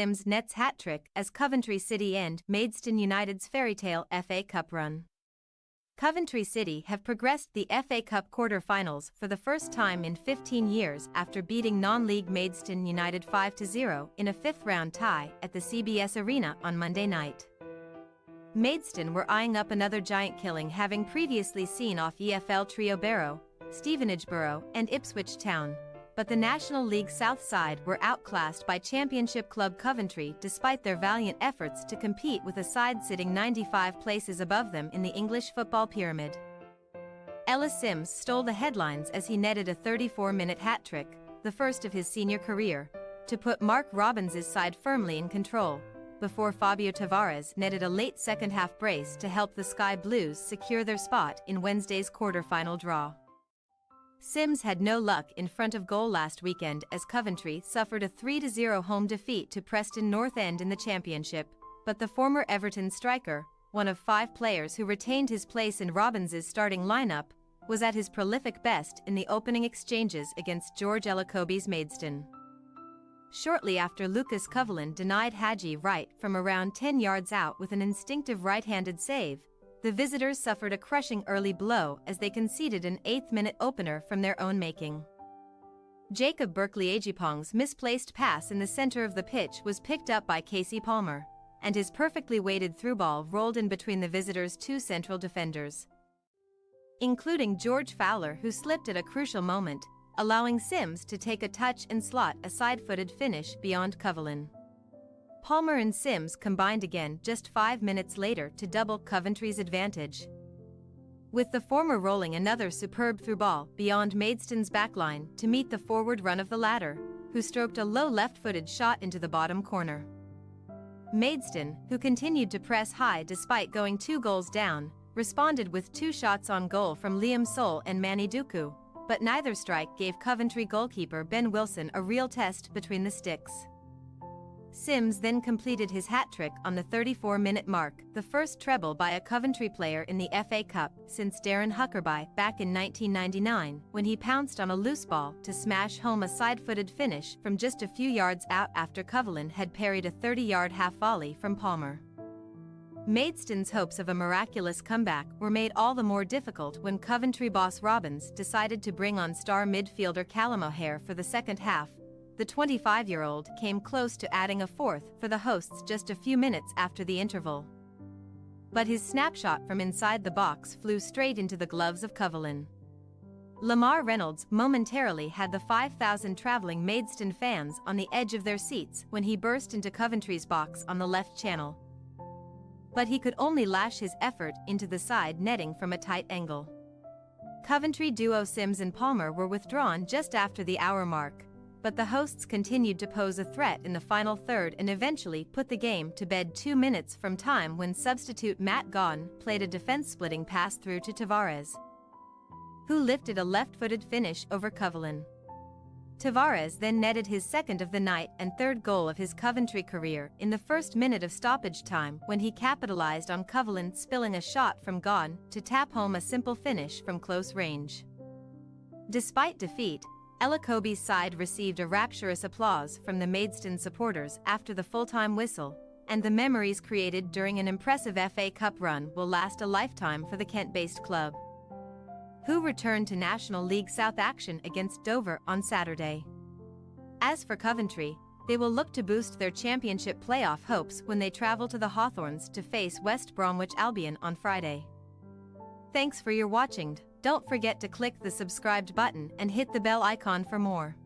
Simms nets hat-trick as Coventry City end Maidstone United's fairytale FA Cup run. Coventry City have progressed the FA Cup quarter-finals for the first time in 15 years after beating non-league Maidstone United 5-0 in a fifth-round tie at the CBS Arena on Monday night. Maidstone were eyeing up another giant killing, having previously seen off EFL trio Barrow, Stevenage Borough and Ipswich Town, but the National League South side were outclassed by Championship club Coventry despite their valiant efforts to compete with a side sitting 95 places above them in the English football pyramid. Ellis Simms stole the headlines as he netted a 34-minute hat-trick, the first of his senior career, to put Mark Robbins's side firmly in control, before Fabio Tavares netted a late second-half brace to help the Sky Blues secure their spot in Wednesday's quarter-final draw. Simms had no luck in front of goal last weekend as Coventry suffered a 3-0 home defeat to Preston North End in the Championship, but the former Everton striker, one of 5 players who retained his place in Robbins's starting lineup, was at his prolific best in the opening exchanges against George Elokobi's Maidstone. Shortly after, Lucas Covelin denied Haji Wright from around 10 yards out with an instinctive right-handed save. The visitors suffered a crushing early blow as they conceded an 8th-minute opener from their own making. Jacob Berkeley-Ajipong's misplaced pass in the center of the pitch was picked up by Casey Palmer, and his perfectly weighted through ball rolled in between the visitors' 2 central defenders, including George Fowler, who slipped at a crucial moment, allowing Simms to take a touch and slot a side-footed finish beyond Covelin. Palmer and Simms combined again just 5 minutes later to double Coventry's advantage, with the former rolling another superb through ball beyond Maidstone's backline to meet the forward run of the latter, who stroked a low left-footed shot into the bottom corner. Maidstone, who continued to press high despite going 2 goals down, responded with 2 shots on goal from Liam Soul and Manny Duku, but neither strike gave Coventry goalkeeper Ben Wilson a real test between the sticks. Simms then completed his hat-trick on the 34-minute mark, the first treble by a Coventry player in the FA Cup since Darren Huckerby back in 1999, when he pounced on a loose ball to smash home a side-footed finish from just a few yards out after Covelin had parried a 30-yard half-volley from Palmer. Maidstone's hopes of a miraculous comeback were made all the more difficult when Coventry boss Robbins decided to bring on star midfielder Callum O'Hare for the second half. The 25-year-old came close to adding a 4th for the hosts just a few minutes after the interval, but his snapshot from inside the box flew straight into the gloves of Covelin. Lamar Reynolds momentarily had the 5,000 travelling Maidstone fans on the edge of their seats when he burst into Coventry's box on the left channel, but he could only lash his effort into the side netting from a tight angle. Coventry duo Simms and Palmer were withdrawn just after the hour mark, but the hosts continued to pose a threat in the final third and eventually put the game to bed 2 minutes from time when substitute Matt Gaughan played a defense-splitting pass through to Tavares, who lifted a left-footed finish over Covelin. Tavares then netted his second of the night and 3rd goal of his Coventry career in the first minute of stoppage time when he capitalized on Covelin spilling a shot from Gaughan to tap home a simple finish from close range. Despite defeat, Elokobi's side received a rapturous applause from the Maidstone supporters after the full-time whistle, and the memories created during an impressive FA Cup run will last a lifetime for the Kent-based club, who returned to National League South action against Dover on Saturday. As for Coventry, they will look to boost their championship playoff hopes when they travel to the Hawthorns to face West Bromwich Albion on Friday. Thanks for your watching. Don't forget to click the subscribed button and hit the bell icon for more.